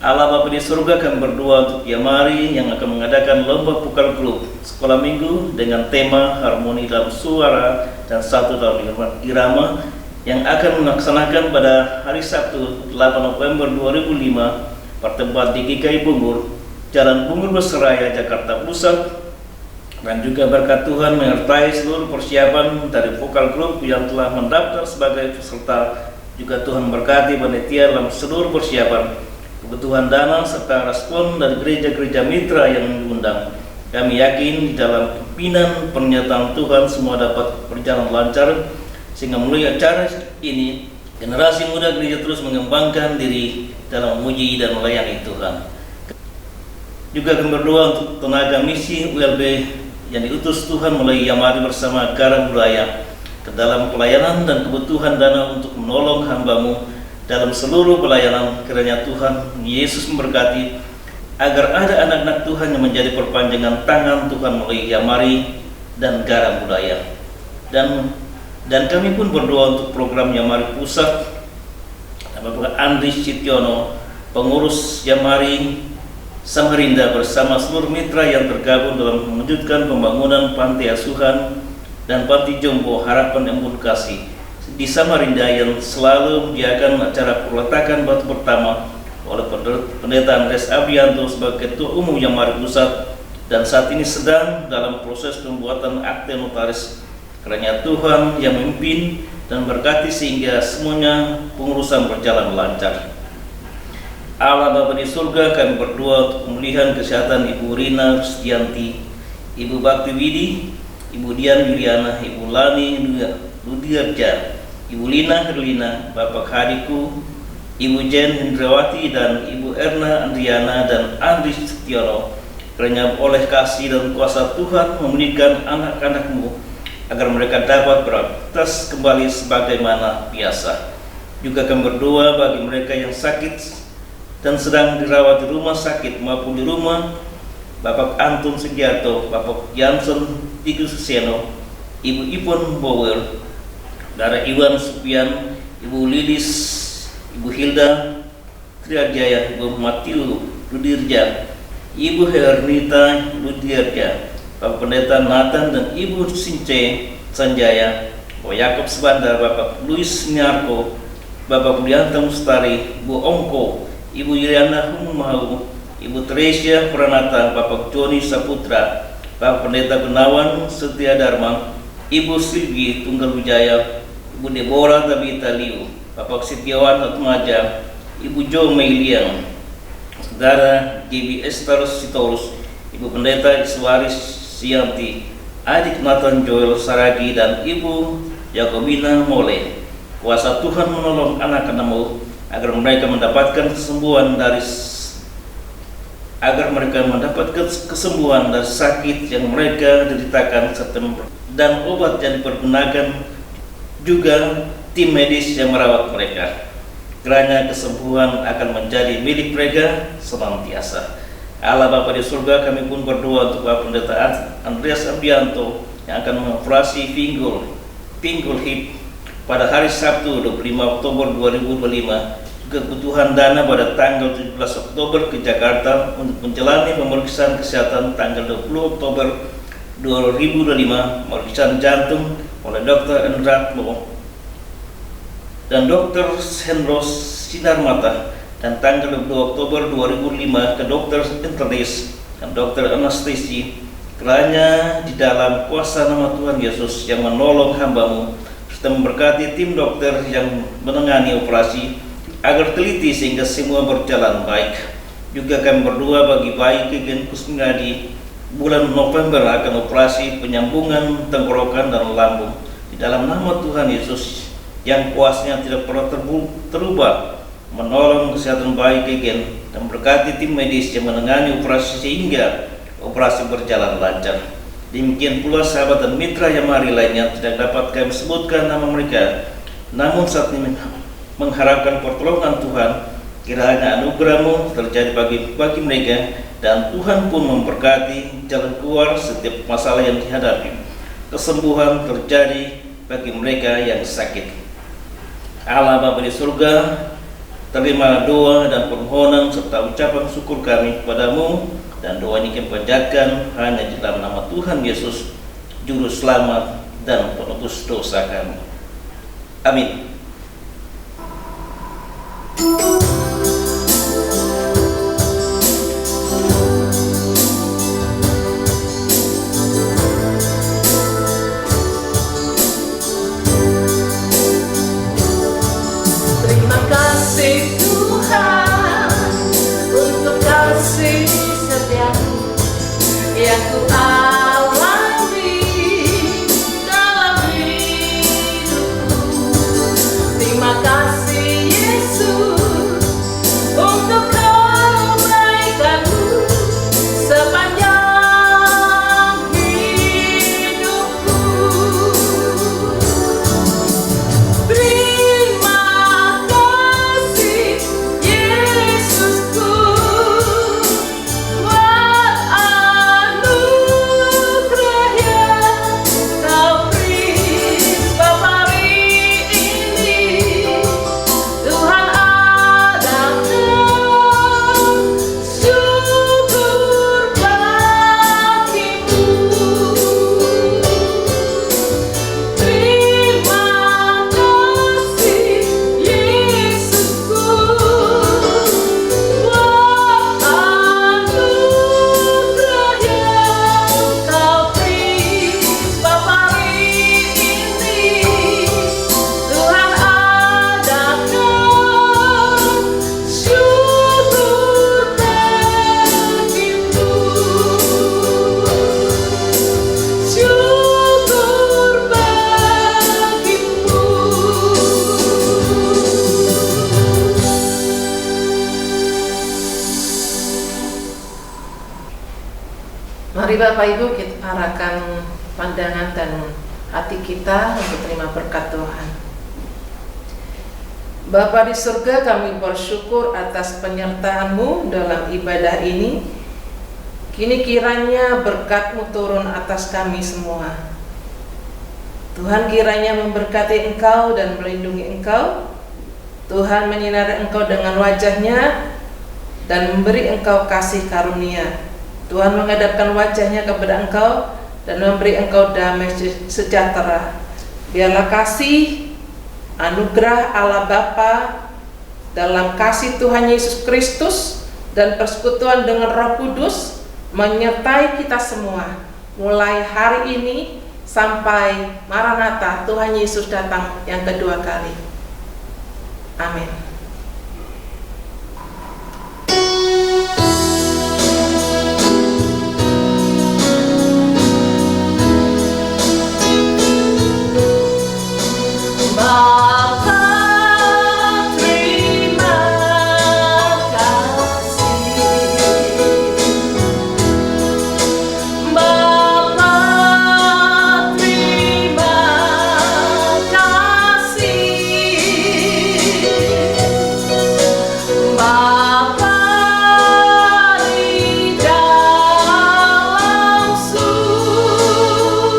Allah Bapa di surga, kami berdoa untuk Yamari yang akan mengadakan lomba vokal grup sekolah minggu dengan tema harmoni dalam suara dan satu dalam irama yang akan melaksanakan pada hari Sabtu 8 November 2005 bertempat di GKI Bungur, Jalan Bungur Besraya, Jakarta Pusat. Dan juga berkat Tuhan menyertai seluruh persiapan dari vokal grup yang telah mendaftar sebagai peserta. Juga Tuhan berkati panitia dalam seluruh persiapan, kebutuhan dana serta respon dari gereja-gereja mitra yang diundang. Kami yakin di dalam pimpinan pernyataan Tuhan semua dapat berjalan lancar, sehingga melalui acara ini generasi muda gereja terus mengembangkan diri dalam memuji dan melayani Tuhan. Juga kami berdoa untuk tenaga misi ULB yang diutus Tuhan melalui Yamari bersama Garam Budaya ke dalam pelayanan dan kebutuhan dana untuk menolong hamba-Mu dalam seluruh pelayanan. Kiranya Tuhan Yesus memberkati agar ada anak-anak Tuhan yang menjadi perpanjangan tangan Tuhan melalui Yamari dan Garam Budaya. Dan kami pun berdoa untuk program Yamari Pusat, Bapak Andris Citiono, pengurus Yamari Samarinda bersama seluruh mitra yang tergabung dalam mewujudkan pembangunan panti asuhan dan panti jompo Harapan Embun Kasih di Samarinda yang selalu menyediakan acara peletakan batu pertama oleh Pendeta Andres Abianto sebagai Ketua Umum Yamari Pusat, dan saat ini sedang dalam proses pembuatan akte notaris. Kiranya Tuhan yang memimpin dan berkati sehingga semuanya pengurusan berjalan lancar. Allah Bapa di surga, kami berdoa untuk pemulihan kesehatan Ibu Rina Rustianti, Ibu Bakti Widi, Ibu Dian Yuliana, Ibu Lani Ludiarja, Ibu Lina Herlina, Bapak Hadiku, Ibu Jen Hendrawati, dan Ibu Erna Andriana dan Andri Setiono. Kiranya oleh kasih dan kuasa Tuhan memulihkan anak-anak-Mu agar mereka dapat beraktivitas kembali sebagaimana biasa. Juga kami berdoa bagi mereka yang sakit dan sedang dirawat di rumah sakit maupun di rumah, Bapak Anton Sugiarto, Bapak Jansen Tigus Seno, Ibu Ipon Bauer, Dara Iwan Supian, Ibu Lilis, Ibu Hilda Triadjaya, Ibu Matiu Ludirja, Ibu Hernita Ludirja, Bapak Pendeta Nathan dan Ibu Since Sanjaya, Bapak Yakob Sebandar, Bapak Luis Nyarko, Bapak Budianta Mustari, Ibu Ongko, Ibu Yuliana Humau, Ibu Teresia Pranata, Bapak Joni Saputra, Bapak Pendeta Gunawan Setia Dharma, Ibu Silvi Tunggal Wijaya, Ibu Deborah Tabita Liu, Bapak Setiawan Atmaja, Ibu Jo Meiliang, Saudara JB Esther Sitorus, Ibu Pendeta Iswaris Sianti, Adik Nathan Joel Saragi, dan Ibu Yakobina Mole. Kuasa Tuhan menolong anak-anak-Mu agar mereka mendapatkan kesembuhan dari sakit yang mereka deritakan, dan obat yang dipergunakan juga tim medis yang merawat mereka. Kiranya kesembuhan akan menjadi milik mereka senantiasa. Allah Bapa di surga, kami pun berdoa untuk Bapak Pendeta Andreas Abianto yang akan mengoperasi pinggul hip pada hari Sabtu 25 Oktober 2025. Kebutuhan dana pada tanggal 17 Oktober ke Jakarta untuk menjalani pemeriksaan kesehatan tanggal 20 Oktober 2025, pemeriksaan jantung oleh Dr. Endratmo dan Dr. Henros Sinarmata, dan tanggal 2 Oktober 2005 ke Dr. Internis dan Dr. Anastasi. Kiranya di dalam kuasa nama Tuhan Yesus yang menolong hamba-Mu serta memberkati tim dokter yang menangani operasi agar teliti sehingga semua berjalan baik. Juga kami berdoa bagi bayi Kegen Kusmiadi, bulan November akan operasi penyambungan tenggorokan dan lambung. Di dalam nama Tuhan Yesus yang kuasanya tidak pernah terubah, menolong kesehatan bayi Kegen dan berkati tim medis yang menangani operasi sehingga operasi berjalan lancar. Demikian pula sahabat dan mitra Yamari lainnya tidak dapat kami sebutkan nama mereka, namun saat ini mengharapkan pertolongan Tuhan. Kiranya anugerah-Mu terjadi bagi mereka, dan Tuhan pun memberkati jalan keluar setiap masalah yang dihadapi. kesembuhan terjadi bagi mereka yang sakit. Allah Bapa di surga, terima doa dan permohonan serta ucapan syukur kami kepadamu, dan doa ini kami panjatkan hanya di dalam nama Tuhan Yesus, Juru Selamat dan penebus dosa kami. Amin. Terima kasih Tuhan untuk kasih setiamu yang ku alami dalam hidupku. Terima kasih Yesus untuk kebaikanmu sepanjang hidupku. Terima kasih Yesusku buat anugerah yang Kau beri Bapari ini. Tuhan adakan syukur bagimu. Terima kasih Yesusku buat anugerah yang Kau beri Bapari ini. Tuhan adakan syukur bagimu. Syukur bagimu. Mari Bapak Ibu kita arahkan pandangan dan hati kita untuk terima berkat Tuhan. Bapa di surga, kami bersyukur atas penyertaan-Mu dalam ibadah ini. Kini kiranya berkat-Mu turun atas kami semua. Tuhan kiranya memberkati Engkau dan melindungi Engkau. Tuhan menyinari Engkau dengan wajah-Nya dan memberi Engkau kasih karunia. Tuhan menghadapkan wajah-Nya kepada Engkau dan memberi Engkau damai sejahtera. Biarlah kasih anugerah Allah Bapa dalam kasih Tuhan Yesus Kristus dan persekutuan dengan Roh Kudus menyertai kita semua mulai hari ini sampai Maranatha, Tuhan Yesus datang yang kedua kali. Amin. Bapa, terima kasih. Bapa, terima kasih. Bapa di dalam surga,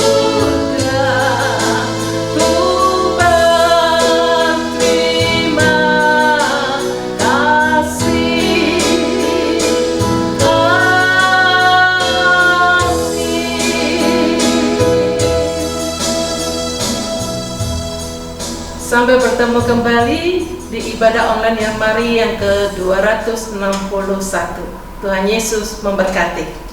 ku berterima kasih. Sampai bertemu kembali di ibadah online yang Mari yang ke-261. Tuhan Yesus memberkati.